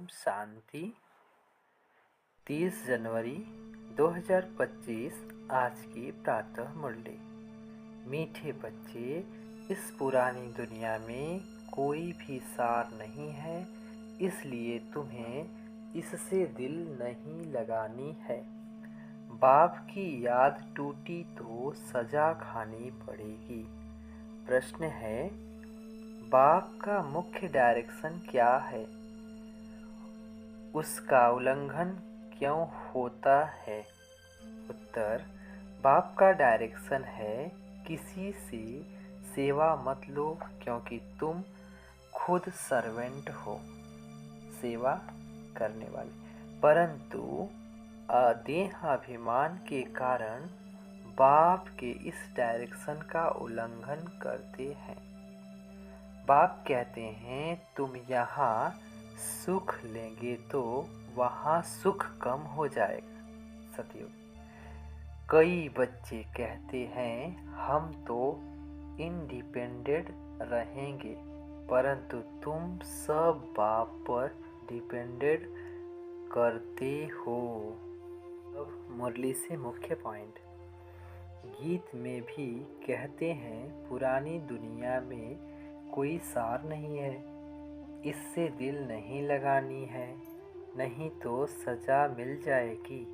शांति। 30 जनवरी 2025 आज की प्रातः मुरली। मीठे बच्चे, इस पुरानी दुनिया में कोई भी सार नहीं है, इसलिए तुम्हें इससे दिल नहीं लगानी है। बाप की याद टूटी तो सजा खानी पड़ेगी। प्रश्न है, बाप का मुख्य डायरेक्शन क्या है? उसका उल्लंघन क्यों होता है? उत्तर, बाप का डायरेक्शन है किसी से सेवा मत लो, क्योंकि तुम खुद सर्वेंट हो, सेवा करने वाले। परंतु देहाभिमान के कारण बाप के इस डायरेक्शन का उल्लंघन करते हैं। बाप कहते हैं तुम यहाँ सुख लेंगे तो वहाँ सुख कम हो जाएगा। सतयुग। कई बच्चे कहते हैं हम तो इंडिपेंडेंट रहेंगे, परंतु तुम सब बाप पर डिपेंडेंट करते हो। अब मुरली से मुख्य पॉइंट। गीत में भी कहते हैं पुरानी दुनिया में कोई सार नहीं है, इससे दिल नहीं लगानी है, नहीं तो सजा मिल जाएगी।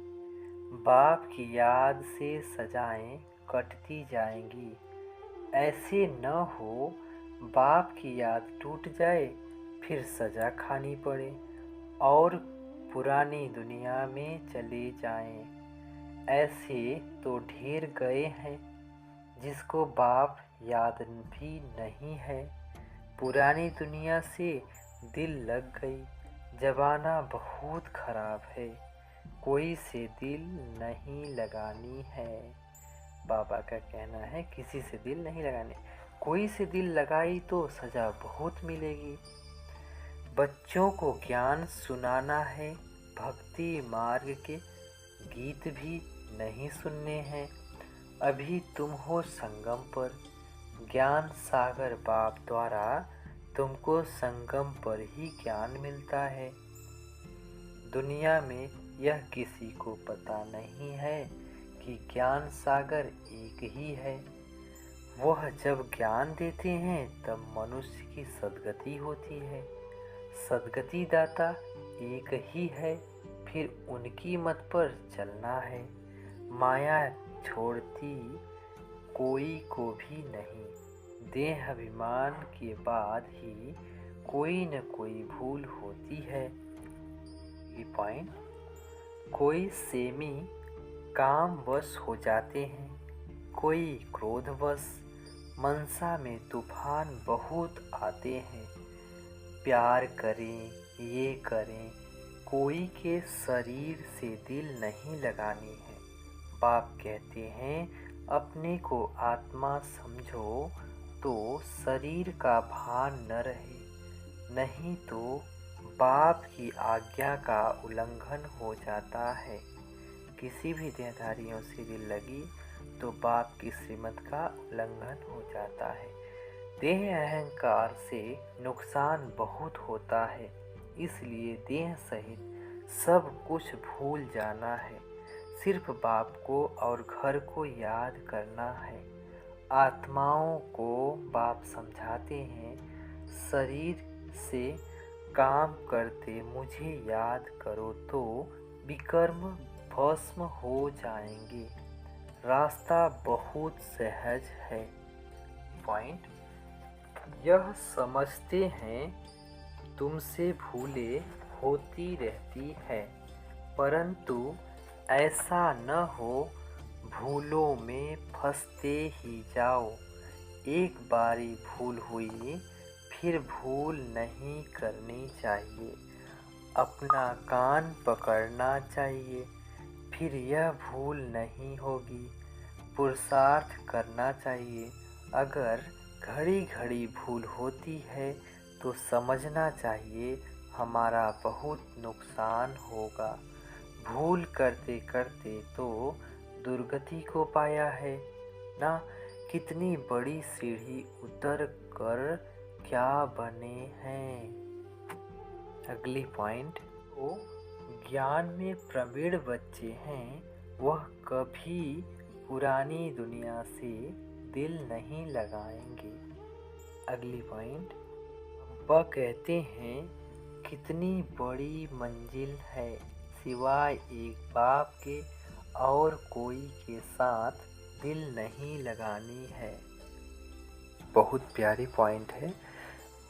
बाप की याद से सजाएं कटती जाएंगी। ऐसे न हो बाप की याद टूट जाए फिर सजा खानी पड़े और पुरानी दुनिया में चले जाएं। ऐसे तो ढेर गए हैं जिसको बाप याद भी नहीं है। पुरानी दुनिया से दिल लग गई, ज़माना बहुत खराब है, कोई से दिल नहीं लगानी है। बाबा का कहना है किसी से दिल नहीं लगाने। कोई से दिल लगाई तो सज़ा बहुत मिलेगी। बच्चों को ज्ञान सुनाना है, भक्ति मार्ग के गीत भी नहीं सुनने हैं। अभी तुम हो संगम पर, ज्ञान सागर बाप द्वारा तुमको संगम पर ही ज्ञान मिलता है। दुनिया में यह किसी को पता नहीं है कि ज्ञान सागर एक ही है। वह जब ज्ञान देते हैं तब मनुष्य की सद्गति होती है। सद्गति दाता एक ही है, फिर उनकी मत पर चलना है। माया छोड़ती कोई को भी नहीं। देह अभिमान के बाद ही कोई न कोई भूल होती है। ये पॉइंट। कोई सेमी कामवश हो जाते हैं, कोई क्रोधवश। मनसा में तूफान बहुत आते हैं। प्यार करें, ये करें, कोई के शरीर से दिल नहीं लगानी है। बाप कहते हैं अपने को आत्मा समझो तो शरीर का भान न रहे, नहीं तो बाप की आज्ञा का उल्लंघन हो जाता है। किसी भी देहधारियों से दिल लगी तो बाप की श्रीमत का उल्लंघन हो जाता है। देह अहंकार से नुकसान बहुत होता है, इसलिए देह सहित सब कुछ भूल जाना है। सिर्फ बाप को और घर को याद करना है। आत्माओं को बाप समझाते हैं शरीर से काम करते मुझे याद करो तो विकर्म भस्म हो जाएंगे। रास्ता बहुत सहज है। पॉइंट। यह समझते हैं तुमसे भूले होती रहती है, परंतु ऐसा न हो भूलों में फंसते ही जाओ। एक बारी भूल हुई फिर भूल नहीं करनी चाहिए। अपना कान पकड़ना चाहिए, फिर यह भूल नहीं होगी। पुरुषार्थ करना चाहिए। अगर घड़ी घड़ी भूल होती है तो समझना चाहिए हमारा बहुत नुकसान होगा। भूल करते करते तो दुर्गति को पाया है ना। कितनी बड़ी सीढ़ी उतर कर क्या बने हैं। अगली पॉइंट, वो ज्ञान में प्रवीण बच्चे हैं, वह कभी पुरानी दुनिया से दिल नहीं लगाएंगे। अगली पॉइंट, वह कहते हैं कितनी बड़ी मंजिल है, सिवाय एक बाप के और कोई के साथ दिल नहीं लगानी है। बहुत प्यारी पॉइंट है।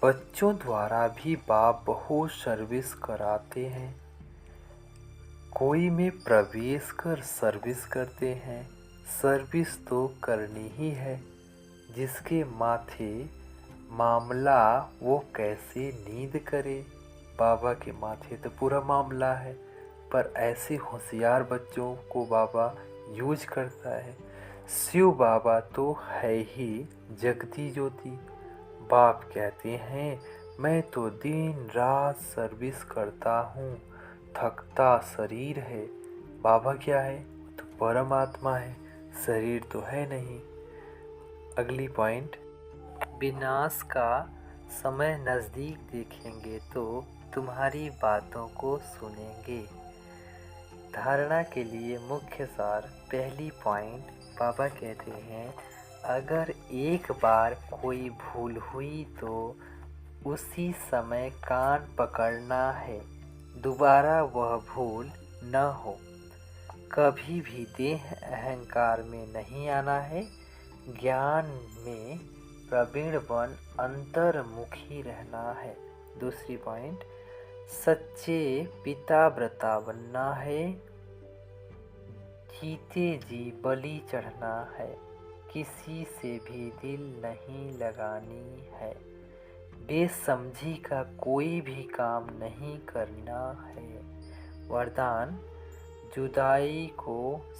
बच्चों द्वारा भी बाप बहुत सर्विस कराते हैं। कोई में प्रवेश कर सर्विस करते हैं। सर्विस तो करनी ही है। जिसके माथे मामला वो कैसे नींद करे। बाबा के माथे तो पूरा मामला है, पर ऐसे होशियार बच्चों को बाबा यूज करता है। शिव बाबा तो है ही जगती ज्योति। बाप कहते हैं मैं तो दिन रात सर्विस करता हूँ, थकता शरीर है। बाबा क्या है? तो परमात्मा है, शरीर तो है नहीं। अगली पॉइंट, विनाश का समय नज़दीक देखेंगे तो तुम्हारी बातों को सुनेंगे। धारणा के लिए मुख्य सार, पहली पॉइंट, बाबा कहते हैं अगर एक बार कोई भूल हुई तो उसी समय कान पकड़ना है, दोबारा वह भूल न हो। कभी भी देह अहंकार में नहीं आना है। ज्ञान में प्रवीण बन अंतर्मुखी रहना है। दूसरी पॉइंट, सच्चे पिता व्रता बनना है। जीते जी बलि चढ़ना है। किसी से भी दिल नहीं लगानी है। बेसमझी का कोई भी काम नहीं करना है। वरदान, जुदाई को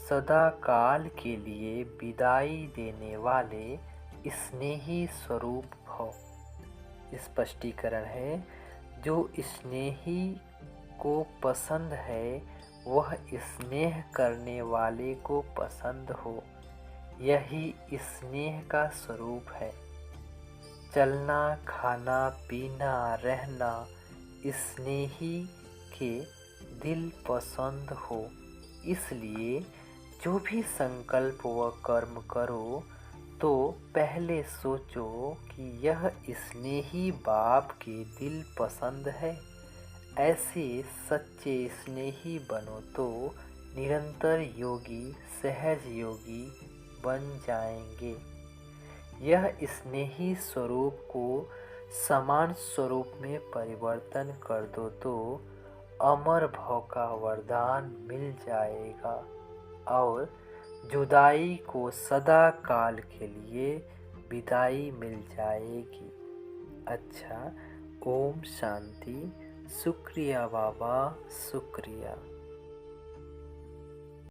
सदा काल के लिए विदाई देने वाले स्नेही स्वरूप हो। स्पष्टीकरण है, जो स्नेही को पसंद है वह स्नेह करने वाले को पसंद हो। यही स्नेह का स्वरूप है। चलना, खाना, पीना, रहना स्नेही के दिल पसंद हो। इसलिए जो भी संकल्प व कर्म करो तो पहले सोचो कि यह स्नेही बाप के दिल पसंद है। ऐसे सच्चे स्नेही बनो तो निरंतर योगी, सहज योगी बन जाएंगे। यह स्नेही स्वरूप को समान स्वरूप में परिवर्तन कर दो तो अमर भव का वरदान मिल जाएगा और जुदाई को सदा काल के लिए विदाई मिल जाएगी। अच्छा, ओम शांति। शुक्रिया बाबा, शुक्रिया।